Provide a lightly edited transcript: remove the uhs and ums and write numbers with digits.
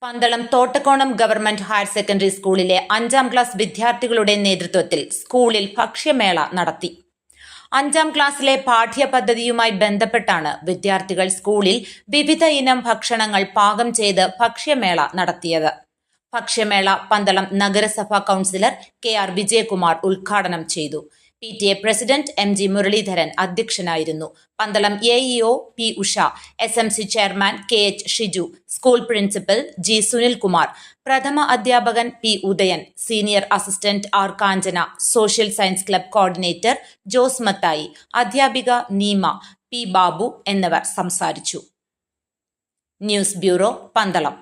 Pandalam Thottakkonam government higher secondary സ്കൂളിലെ 5ാം class വിദ്യാർത്ഥികളുടെ നേതൃത്വത്തിൽ സ്കൂളിൽ ഭക്ഷ്യമേള നടത്തി. 5ാം ക്ലാസ്സിലെ പാഠ്യപദ്ധതിയുമായി ബന്ധപ്പെട്ടാണ് വിദ്യാർത്ഥികൾ സ്കൂളിൽ വിവിധ ഇനം ഭക്ഷണങ്ങൾ പാകം ചെയ്ത് ഭക്ഷ്യമേള നടത്തിയത്. ഭക്ഷ്യമേള പന്തളം നഗരസഭാ കൗൺസിലർ KR വിജയകുമാർ ഉദ്ഘാടനം ചെയ്തു. PTA പ്രസിഡന്റ് MG മുരളീധരൻ അധ്യക്ഷനായിരുന്നു. Pandalam AEO P Usha, SMC chairman KH Shiju, school principal G Sunilkumar, പ്രഥമ അധ്യാപകൻ P Udayan, senior assistant R Kanchana, social science club coordinator Jose Mathai, അധ്യാപിക നീമ, P ബാബു എന്നിവർ സംസാരിച്ചു. News bureau, Pandalam.